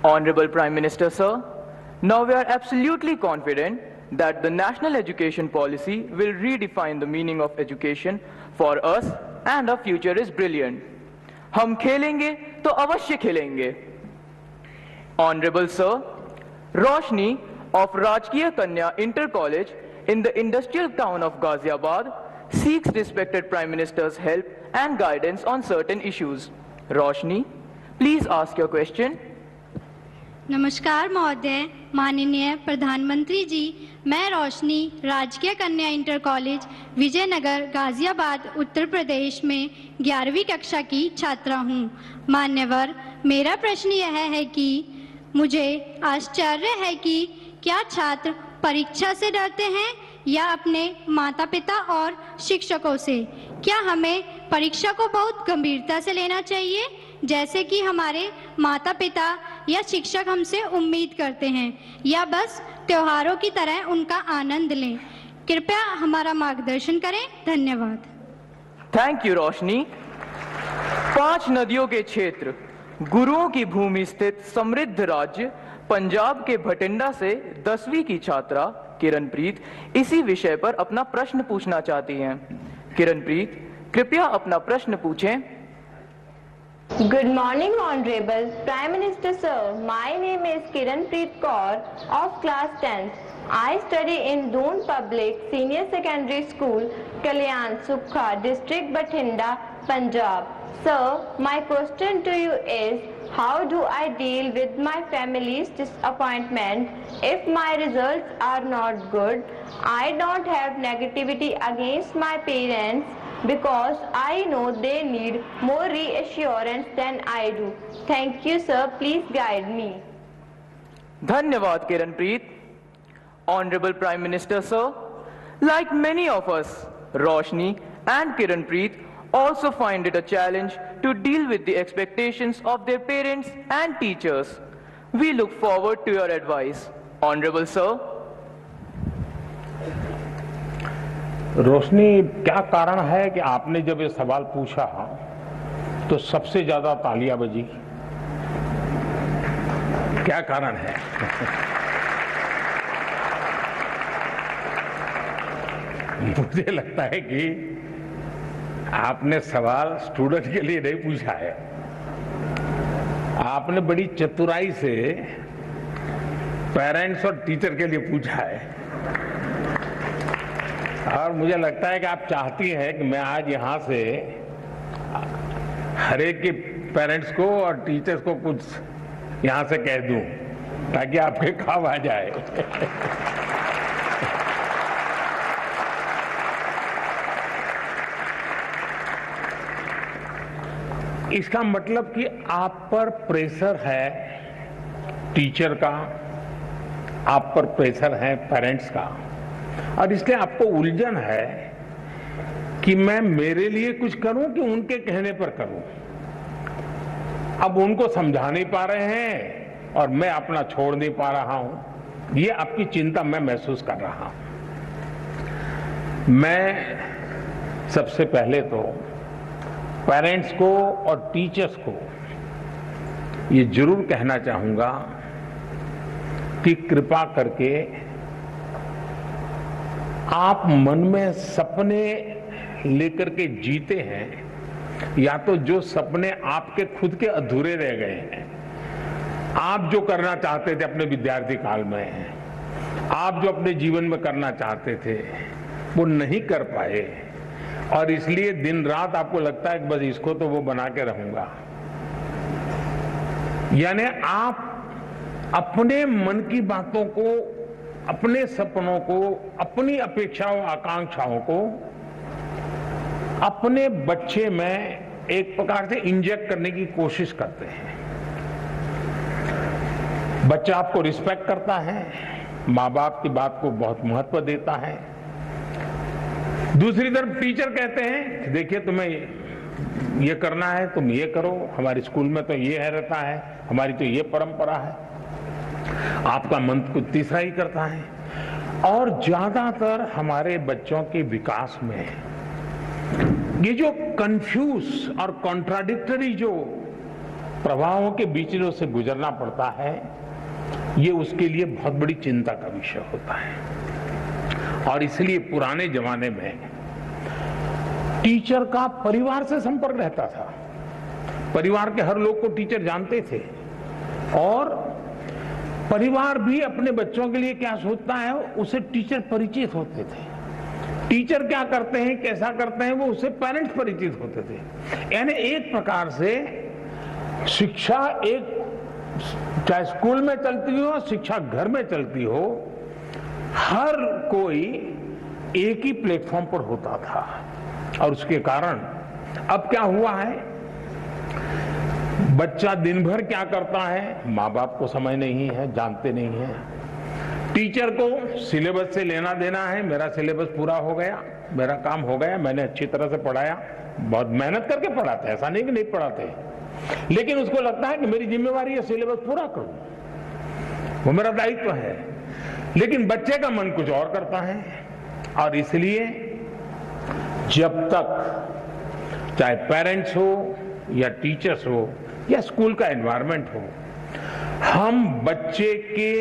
Honorable Prime Minister, sir, now we are absolutely confident that the national education policy will redefine the meaning of education for us and our future is brilliant. हम खेलेंगे तो अवश्य खेलेंगे. Honorable sir, Roshni of Rajkiya Kanya Inter College in the industrial town of Ghaziabad seeks respected Prime Minister's help and guidance on certain issues. Roshni, please ask your question. नमस्कार महोदय, माननीय प्रधानमंत्री जी, मैं रोशनी राजकीय कन्या इंटर कॉलेज विजयनगर गाजियाबाद उत्तर प्रदेश में 11वीं कक्षा की छात्रा हूँ. मान्यवर, मेरा प्रश्न यह है कि मुझे आश्चर्य है कि क्या छात्र परीक्षा से डरते हैं या अपने माता पिता और शिक्षकों से. क्या हमें परीक्षा को बहुत गंभीरता से लेना चाहिए जैसे कि हमारे माता पिता या शिक्षक हमसे उम्मीद करते हैं, या बस त्योहारों की तरह उनका आनंद लें? कृपया हमारा मार्गदर्शन करें. धन्यवाद. थैंक यू रोशनी. 5 नदियों के क्षेत्र, गुरुओं की भूमि स्थित समृद्ध राज्य पंजाब के भटिंडा से 10वीं की छात्रा किरणप्रीत इसी विषय पर अपना प्रश्न पूछना चाहती हैं. किरणप्रीत, कृपया अपना प्रश्न पूछें. Good morning, Honorable Prime Minister Sir. My name is Kiranpreet Kaur of class 10th. I study in Doon Public Senior Secondary School, Kalyan Sukha, District Bathinda, Punjab. Sir, my question to you is, how do I deal with my family's disappointment if my results are not good? I don't have negativity against my parents because I know they need more reassurance than I do. Thank you, sir. Please guide me. धन्यवाद Kiranpreet. Honorable Prime Minister, sir, like many of us, Roshni and Kiranpreet also find it a challenge to deal with the expectations of their parents and teachers. We look forward to your advice. Honorable sir. रोशनी, क्या कारण है कि आपने जब ये सवाल पूछा तो सबसे ज्यादा तालियां बजी? क्या कारण है? मुझे लगता है कि आपने सवाल स्टूडेंट के लिए नहीं पूछा है. आपने बड़ी चतुराई से पेरेंट्स और टीचर के लिए पूछा है. और मुझे लगता है कि आप चाहती हैं कि मैं आज यहाँ से हर एक के पेरेंट्स को और टीचर्स को कुछ यहाँ से कह दूं ताकि आपके काम आ जाए. इसका मतलब कि आप पर प्रेशर है टीचर का, आप पर प्रेशर है पेरेंट्स का, और इसलिए आपको उलझन है कि मैं मेरे लिए कुछ करूं कि उनके कहने पर करूं. अब उनको समझा नहीं पा रहे हैं और मैं अपना छोड़ नहीं पा रहा हूं. ये आपकी चिंता मैं महसूस कर रहा हूं. मैं सबसे पहले तो पेरेंट्स को और टीचर्स को ये जरूर कहना चाहूंगा कि कृपा करके आप मन में सपने लेकर के जीते हैं, या तो जो सपने आपके खुद के अधूरे रह गए हैं, आप जो करना चाहते थे अपने विद्यार्थी काल में, आप जो अपने जीवन में करना चाहते थे वो नहीं कर पाए, और इसलिए दिन रात आपको लगता है कि बस इसको तो वो बना के रहूंगा. यानी आप अपने मन की बातों को, अपने सपनों को, अपनी अपेक्षाओं आकांक्षाओं को अपने बच्चे में एक प्रकार से इंजेक्ट करने की कोशिश करते हैं. बच्चा आपको रिस्पेक्ट करता है, माँ बाप की बात को बहुत महत्व देता है. दूसरी तरफ टीचर कहते हैं देखिए तुम्हें ये करना है, तुम ये करो, हमारे स्कूल में तो ये है रहता है, हमारी तो ये परंपरा है. आपका मन कुछ तीसरा ही करता है. और ज्यादातर हमारे बच्चों के विकास में ये जो कंफ्यूज और कॉन्ट्राडिक्टरी जो प्रभावों के बीच में उसे गुजरना पड़ता है, ये उसके लिए बहुत बड़ी चिंता का विषय होता है। और इसलिए पुराने जमाने में टीचर का परिवार से संपर्क रहता था। परिवार के हर लोग को टीचर जानते थे और परिवार भी अपने बच्चों के लिए क्या सोचता है उसे टीचर परिचित होते थे। टीचर क्या करते हैं, कैसा करते हैं, वो उससे पेरेंट्स परिचित होते थे। यानी एक प्रकार से शिक्षा एक, चाहे स्कूल में चलती हो, शिक्षा घर में चलती हो, हर कोई एक ही प्लेटफॉर्म पर होता था। और उसके कारण अब क्या हुआ है, बच्चा दिन भर क्या करता है, माँ बाप को समझ नहीं है, जानते नहीं है। टीचर को सिलेबस से लेना देना है, मेरा सिलेबस पूरा हो गया, मेरा काम हो गया, मैंने अच्छी तरह से पढ़ाया, बहुत मेहनत करके पढ़ाते, ऐसा नहीं कि नहीं पढ़ाते, लेकिन उसको लगता है कि मेरी जिम्मेवारी है सिलेबस पूरा करूं, वो मेरा दायित्व है। लेकिन बच्चे का मन कुछ और करता है। और इसलिए जब तक चाहे पेरेंट्स हो या टीचर्स हो या स्कूल का एनवायरनमेंट हो, हम बच्चे के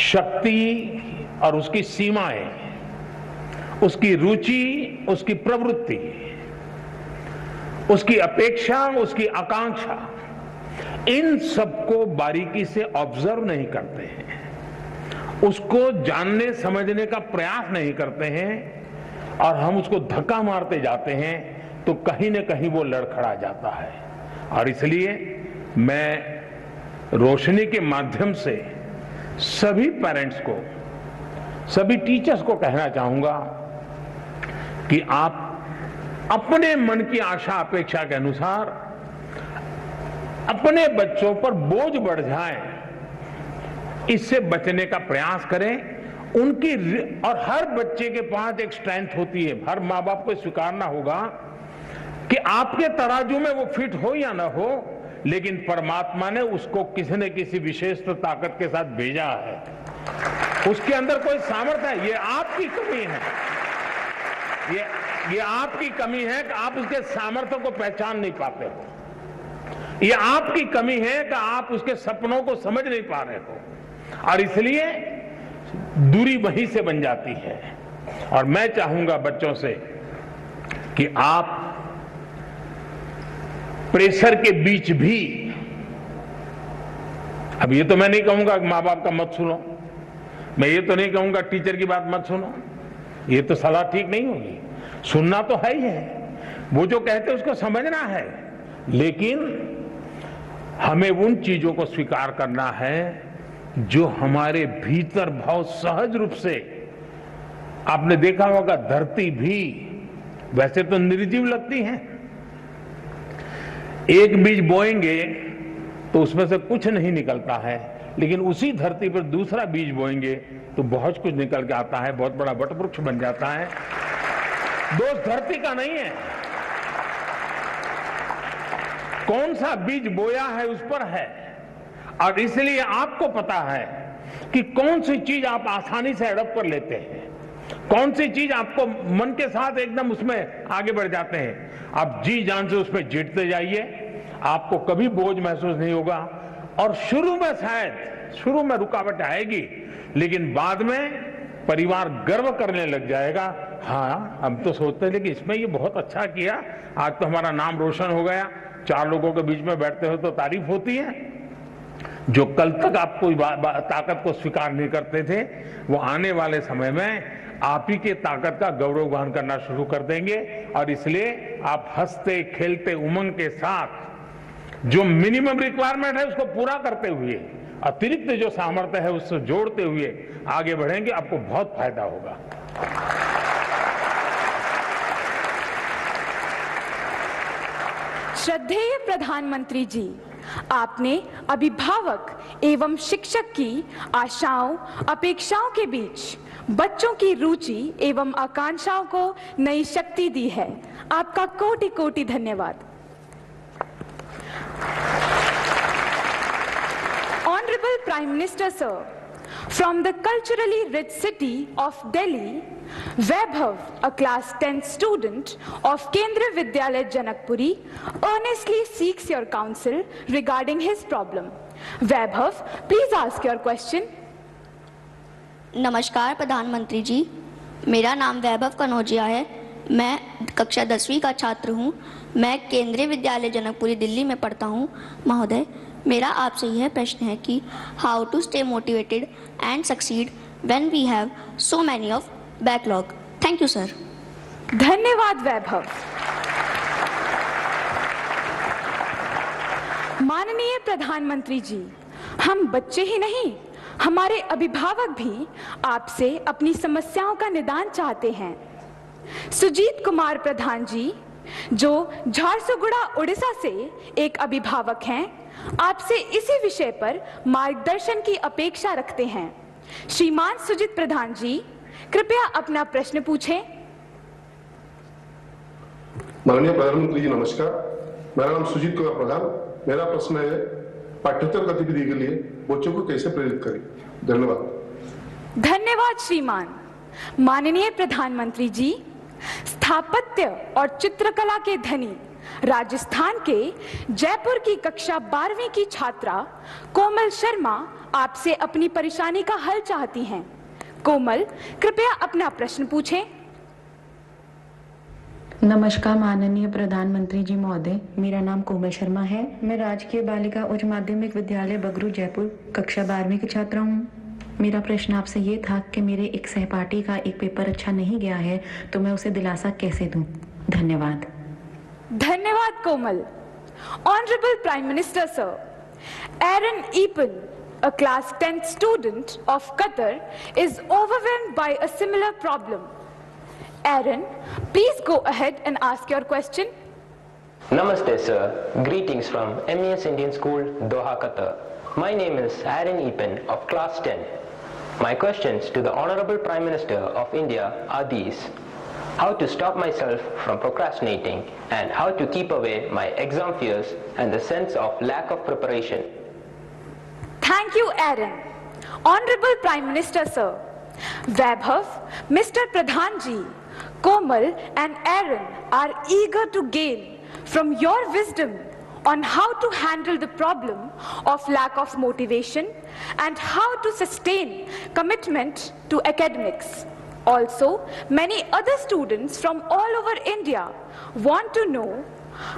शक्ति और उसकी सीमाएं, उसकी रुचि, उसकी प्रवृत्ति, उसकी अपेक्षा, उसकी आकांक्षा, इन सबको बारीकी से ऑब्जर्व नहीं करते हैं, उसको जानने समझने का प्रयास नहीं करते हैं और हम उसको धक्का मारते जाते हैं, तो कहीं न कहीं वो लड़खड़ा जाता है। और इसलिए मैं रोशनी के माध्यम से सभी पेरेंट्स को, सभी टीचर्स को कहना चाहूंगा कि आप अपने मन की आशा अपेक्षा के अनुसार अपने बच्चों पर बोझ बढ़ जाए, इससे बचने का प्रयास करें। उनकी और हर बच्चे के पास एक स्ट्रेंथ होती है, हर माँ बाप को स्वीकारना होगा कि आपके तराजू में वो फिट हो या ना हो, लेकिन परमात्मा ने उसको किसी न किसी विशेष ताकत के साथ भेजा है, उसके अंदर कोई सामर्थ्य है। ये आपकी कमी है, ये आपकी कमी है कि आप उसके सामर्थ्य को पहचान नहीं पाते हो। ये आपकी कमी है कि आप उसके सपनों को समझ नहीं पा रहे हो, और इसलिए दूरी वहीं से बन जाती है। और मैं चाहूंगा बच्चों से कि आप प्रेशर के बीच भी, अब ये तो मैं नहीं कहूंगा माँ बाप का मत सुनो, मैं ये तो नहीं कहूंगा टीचर की बात मत सुनो, ये तो सलाह ठीक नहीं होगी। सुनना तो है ही है, वो जो कहते हैं उसको समझना है, लेकिन हमें उन चीजों को स्वीकार करना है जो हमारे भीतर बहुत सहज रूप से, आपने देखा होगा धरती भी वैसे तो निर्जीव लगती है, एक बीज बोएंगे तो उसमें से कुछ नहीं निकलता है, लेकिन उसी धरती पर दूसरा बीज बोएंगे तो बहुत कुछ निकल के आता है, बहुत बड़ा वटवृक्ष बन जाता है। दोष धरती का नहीं है, कौन सा बीज बोया है उस पर है। और इसलिए आपको पता है कि कौन सी चीज आप आसानी से अडॉप्ट कर लेते हैं, कौन सी चीज आपको मन के साथ एकदम उसमें आगे बढ़ जाते हैं। आप जी जान से उसमें जीतते जाइए, आपको कभी बोझ महसूस नहीं होगा। और शुरू में शायद शुरू में रुकावट आएगी, लेकिन बाद में परिवार गर्व करने लग जाएगा, हाँ हम तो सोचते थे कि इसमें ये बहुत अच्छा किया, आज तो हमारा नाम रोशन हो गया। 4 लोगों के बीच में बैठते हो तो तारीफ होती है। जो कल तक आपको ताकत को स्वीकार नहीं करते थे, वो आने वाले समय में आप ही के ताकत का गौरवगान करना शुरू कर देंगे। और इसलिए आप हंसते खेलते उमंग के साथ जो मिनिमम रिक्वायरमेंट है उसको पूरा करते हुए, अतिरिक्त जो सामर्थ्य है उससे जोड़ते हुए आगे बढ़ेंगे, आपको बहुत फायदा होगा। श्रद्धेय प्रधानमंत्री जी, आपने अभिभावक एवं शिक्षक की आशाओं अपेक्षाओं के बीच बच्चों की रुचि एवं आकांक्षाओं को नई शक्ति दी है। आपका कोटि कोटि धन्यवाद। Honorable Prime Minister Sir, from the culturally rich city of Delhi Vaibhav, a class 10 student of Kendriya Vidyalaya Janakpuri, earnestly seeks your counsel regarding his problem. Vaibhav, please ask your question. नमस्कार प्रधानमंत्री जी, मेरा नाम वैभव कनौजिया है। मैं कक्षा 10वीं का छात्र हूँ। मैं केंद्रीय विद्यालय जनकपुरी दिल्ली में पढ़ता हूँ। महोदय, मेरा आपसे यह प्रश्न है कि how to stay motivated and succeed when we have so many of backlog. Thank you sir. धन्यवाद वैभव। माननीय प्रधानमंत्री जी, हम बच्चे ही नहीं, हमारे अभिभावक भी आपसे अपनी समस्याओं का निदान चाहते हैं। सुजीत कुमार प्रधान जी, जो झारसुगुड़ा उड़ीसा से एक अभिभावक हैं, आपसे इसी विषय पर मार्गदर्शन की अपेक्षा रखते हैं। श्रीमान सुजीत प्रधान जी, कृपया अपना प्रश्न पूछें। माननीय प्रधानमंत्री जी नमस्कार। मेरा नाम सुजीत कुमार प्रधान। मेरा प्रश्न है, पाठ्येतर गतिविधि के लिए बच्चों को कैसे प्रेरित करें? धन्यवाद। धन्यवाद श्रीमान। माननीय प्रधानमंत्री जी, स्थापत्य और चित्रकला के धनी राजस्थान के जयपुर की कक्षा 12वीं की छात्रा कोमल शर्मा आपसे अपनी परेशानी का हल चाहती हैं। कोमल, कृपया अपना प्रश्न पूछें। नमस्कार माननीय प्रधानमंत्री जी महोदय, मेरा नाम कोमल शर्मा है। मैं राजकीय बालिका उच्च माध्यमिक विद्यालय बगरू जयपुर कक्षा 12वीं की छात्रा हूँ। मेरा प्रश्न आपसे ये था कि मेरे एक सहपाठी का एक पेपर अच्छा नहीं गया है, तो मैं उसे दिलासा कैसे दूं? धन्यवाद। धन्यवाद Komal. Honourable prime minister sir, Aaron Eapen, a class 10th student of Qatar, is overwhelmed by a similar problem. Aaron, please go ahead and ask your question. Namaste sir, greetings from MES Indian School, Doha, Qatar. My name is Aaron Epen of class 10. My questions to the Honorable Prime Minister of India are these: how to stop myself from procrastinating and how to keep away my exam fears and the sense of lack of preparation. Thank you, Aaron. Honorable Prime Minister sir, Vaibhav, Mr. Pradhan ji, Komal and Aaron are eager to gain from your wisdom on how to handle the problem of lack of motivation and how to sustain commitment to academics. Also, many other students from all over India want to know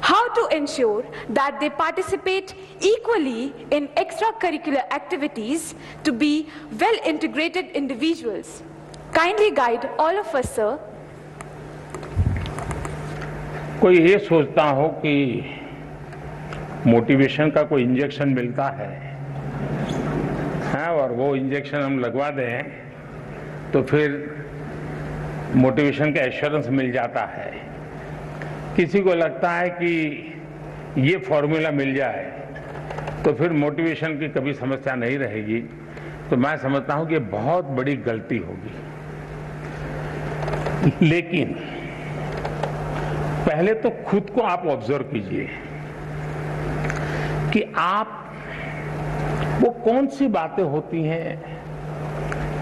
how to ensure that they participate equally in extracurricular activities to be well-integrated individuals. Kindly guide all of us, sir. कोई ये सोचता हो कि motivation का कोई injection मिलता है, हाँ, और वो इंजेक्शन हम लगवा दें तो फिर मोटिवेशन का एश्योरेंस मिल जाता है। किसी को लगता है कि ये फॉर्मूला मिल जाए तो फिर मोटिवेशन की कभी समस्या नहीं रहेगी। तो मैं समझता हूं कि ये बहुत बड़ी गलती होगी। लेकिन पहले तो खुद को आप ऑब्जर्व कीजिए कि आप वो कौन सी बातें होती हैं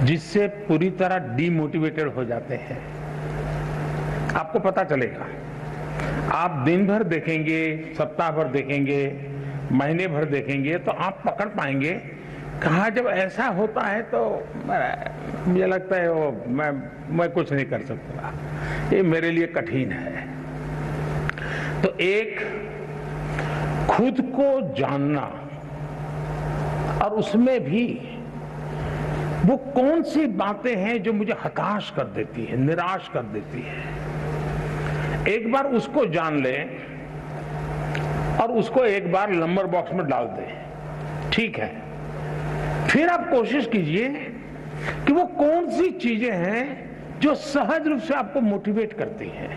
जिससे पूरी तरह डीमोटिवेटेड हो जाते हैं। आपको पता चलेगा। आप दिन भर देखेंगे, सप्ताह भर देखेंगे, महीने भर देखेंगे तो आप पकड़ पाएंगे कहाँ जब ऐसा होता है तो मुझे लगता है वो मैं कुछ नहीं कर सकता, ये मेरे लिए कठिन है। तो एक खुद को जानना और उसमें भी वो कौन सी बातें हैं जो मुझे हताश कर देती है, निराश कर देती है, एक बार उसको जान लें और उसको एक बार नंबर बॉक्स में डाल दें। ठीक है, फिर आप कोशिश कीजिए कि वो कौन सी चीजें हैं जो सहज रूप से आपको मोटिवेट करती हैं।